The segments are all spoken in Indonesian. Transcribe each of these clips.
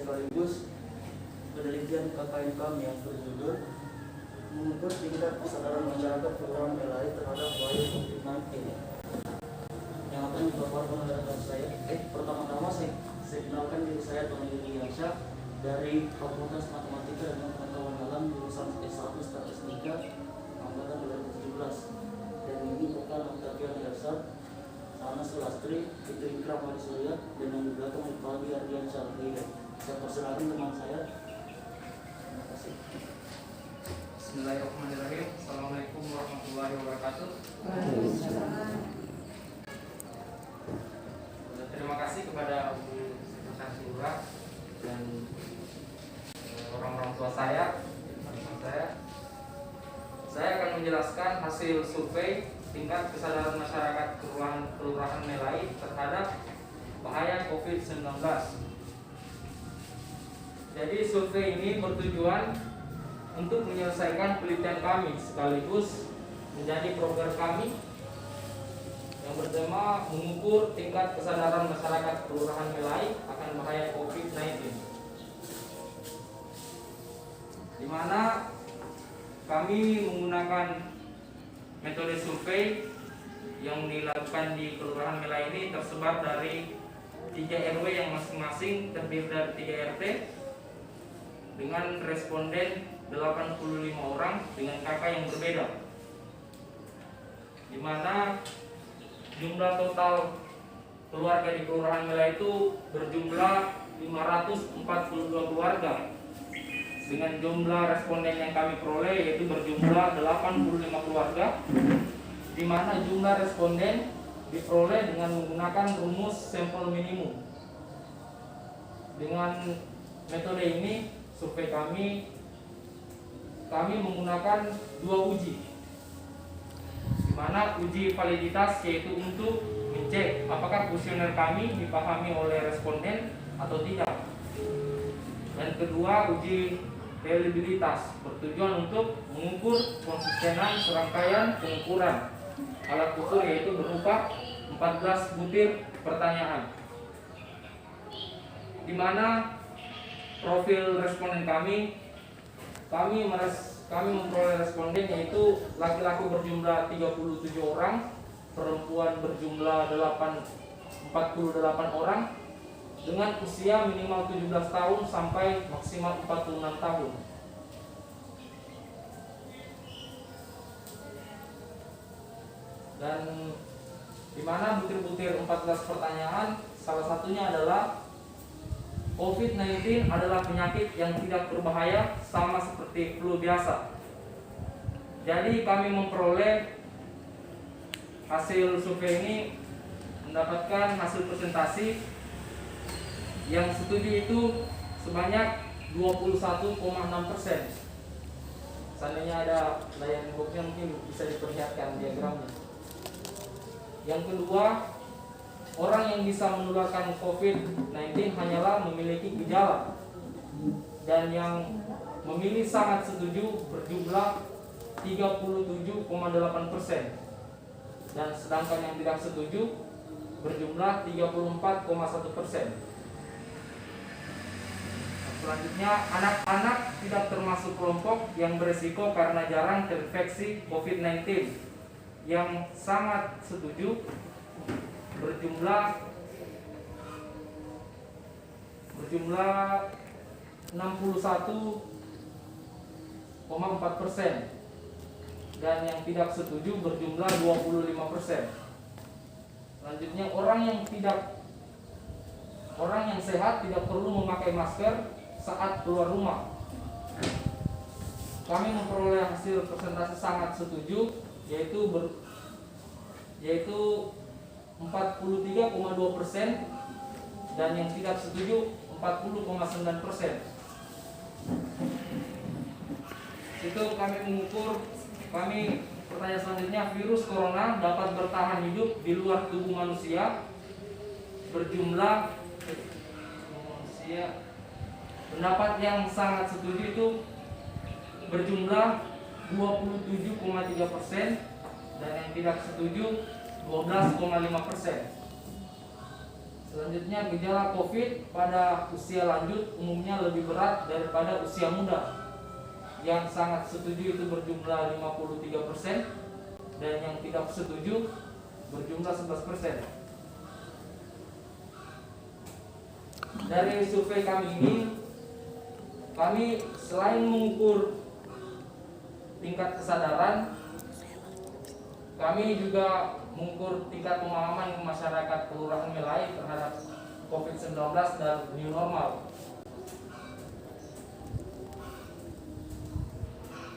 sekaligus penelitian KKN kami yang berjudul mengukur tingkat kesadaran masyarakat kelurahan Melai terhadap bahaya COVID-19 yang akan dipaparkan oleh rekan saya. Pertama-tama saya kenalkan diri saya Tony Yuliansyah dari Fakultas Matematika dan Pengetahuan Alam jurusan S1 Statistika angkatan 2017. Dan ini bukan Octavian Dasar, Sana Sulastri, Fitri Ikram Marisurya, dan yang di belakang Iqbal Ardiansyah. Saya persilakan teman saya. Terima kasih. Bismillahirrahmanirrahim. Assalamualaikum warahmatullahi wabarakatuh. Terima kasih kepada Bu Sekretari Lurah dan orang-orang tua saya. Saya akan menjelaskan hasil survei tingkat kesadaran masyarakat Kelurahan Melai terhadap bahaya COVID-19. Jadi survei ini bertujuan untuk menyelesaikan penelitian kami sekaligus menjadi program kami yang bertema mengukur tingkat kesadaran masyarakat Kelurahan Melai akan bahaya COVID-19, di mana kami menggunakan metode survei yang dilakukan di Kelurahan Melai ini tersebar dari 3 RW yang masing-masing terdiri dari 3 RT dengan responden 85 orang dengan KK yang berbeda, di mana jumlah total keluarga di Kelurahan Melai itu berjumlah 542 keluarga dengan jumlah responden yang kami peroleh yaitu berjumlah 85 keluarga, di mana jumlah responden diperoleh dengan menggunakan rumus sampel minimum. Dengan metode ini survei kami menggunakan 2 uji, di mana uji validitas yaitu untuk mencek apakah kuesioner kami dipahami oleh responden atau tidak, dan kedua uji reliabilitas bertujuan untuk mengukur konsistenan serangkaian pengukuran alat ukur yaitu berupa 14 butir pertanyaan, di mana profil responden kami memperoleh responden yaitu laki-laki berjumlah 37 orang, perempuan berjumlah 48 orang dengan usia minimal 17 tahun sampai maksimal 46 tahun. Dan di mana butir-butir 14 pertanyaan salah satunya adalah COVID-19 adalah penyakit yang tidak berbahaya sama seperti flu biasa. Jadi kami memperoleh hasil survei ini mendapatkan hasil presentasi yang setuju itu sebanyak 21,6%. Seandainya ada layar booknya mungkin bisa diperlihatkan diagramnya. Yang kedua, orang yang bisa menularkan COVID-19 hanyalah memiliki gejala, dan yang memilih sangat setuju berjumlah 37,8%, dan sedangkan yang tidak setuju berjumlah 34,1%. Selanjutnya, anak-anak tidak termasuk kelompok yang beresiko karena jarang terinfeksi COVID-19. Yang sangat setuju berjumlah 61,4%, dan yang tidak setuju berjumlah 25%. Selanjutnya, orang yang sehat tidak perlu memakai masker saat keluar rumah. Kami memperoleh hasil persentase sangat setuju yaitu 43,2%, dan yang tidak setuju 40,9%. Itu kami mengukur. Pertanyaan selanjutnya, virus corona dapat bertahan hidup di luar tubuh manusia berjumlah pendapat yang sangat setuju itu berjumlah 27,3%, dan yang tidak setuju 12,5%. Selanjutnya, gejala COVID pada usia lanjut umumnya lebih berat daripada usia muda. Yang sangat setuju itu berjumlah 53% dan yang tidak setuju berjumlah 11%. Dari survei kami ini, kami selain mengukur tingkat kesadaran, kami juga mengukur tingkat pemahaman masyarakat Kelurahan Melai terhadap COVID-19 dan new normal.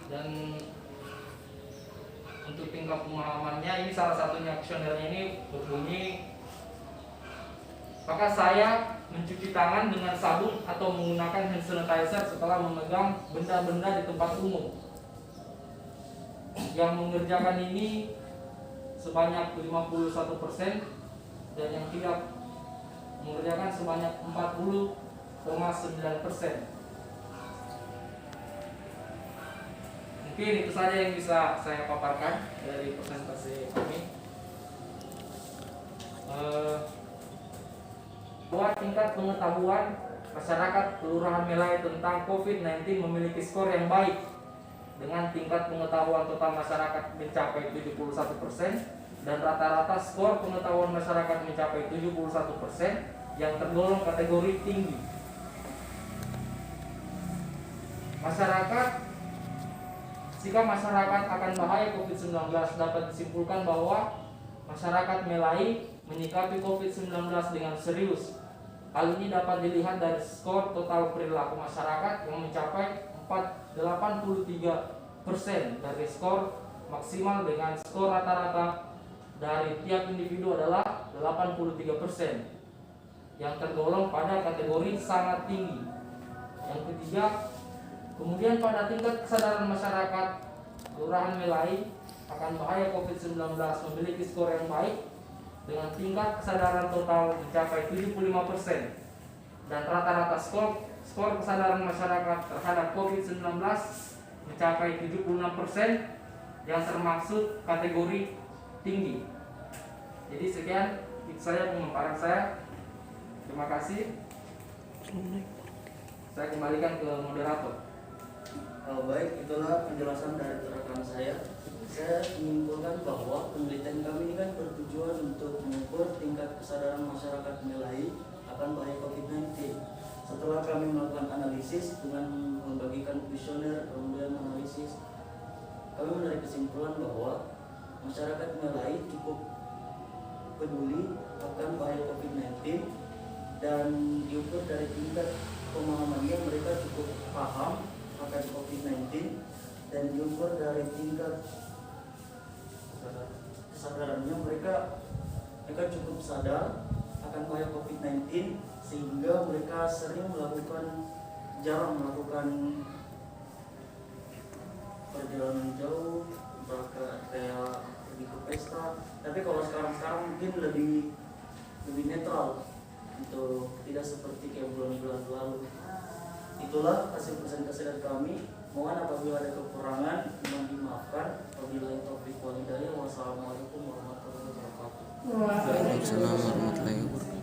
Dan untuk tingkat pemahamannya, ini salah satunya kuesionernya ini berbunyi, apakah saya mencuci tangan dengan sabun atau menggunakan hand sanitizer setelah memegang benda-benda di tempat umum? Yang mengerjakan ini sebanyak 51% dan yang tidak mengerjakan sebanyak 40,9%. Mungkin itu saja yang bisa saya paparkan dari presentasi kami. Bahwa tingkat pengetahuan masyarakat Kelurahan Melai tentang COVID-19 memiliki skor yang baik dengan tingkat pengetahuan total masyarakat mencapai 71% dan rata-rata skor pengetahuan masyarakat mencapai 71% yang tergolong kategori tinggi. Jika masyarakat akan bahaya COVID-19 dapat disimpulkan bahwa masyarakat Melai menyikapi COVID-19 dengan serius. Hal ini dapat dilihat dari skor total perilaku masyarakat yang mencapai 83% dari skor maksimal dengan skor rata-rata dari tiap individu adalah 83% yang tergolong pada kategori sangat tinggi. Yang ketiga, kemudian pada tingkat kesadaran masyarakat Kelurahan Melai akan bahaya COVID-19 memiliki skor yang baik dengan tingkat kesadaran total mencapai 75% dan rata-rata skor kesadaran masyarakat terhadap COVID-19 mencapai 76% yang termasuk kategori tinggi. Jadi sekian itu saja pemaparan saya. Terima kasih. Saya kembalikan ke moderator. Baik, itulah penjelasan dari rekan saya. Saya menyimpulkan bahwa penelitian kami ini kan bertujuan untuk mengukur tingkat kesadaran masyarakat Melai akan bahaya COVID-19. Setelah kami melakukan analisis dengan membagikan kuesioner, kemudian analisis, kami menarik kesimpulan bahwa masyarakat Melai cukup peduli akan bahaya COVID-19 dan diukur dari tingkat pemahamannya, mereka cukup paham akan COVID-19 dan diukur dari tingkat kesadarannya, mereka cukup sadar akan bahaya COVID-19 sehingga mereka jarang melakukan perjalanan jauh, kayak pergi ke pesta. Tapi kalau sekarang mungkin lebih netral, itu tidak seperti kayak bulan-bulan lalu. Itulah hasil presentasi dari kami. Mohon apabila ada kekurangan mohon dimaafkan. Wabillahi taufiq wal hidayah. Wassalamualaikum warahmatullahi wabarakatuh. Waalaikumsalam warahmatullahi wabarakatuh.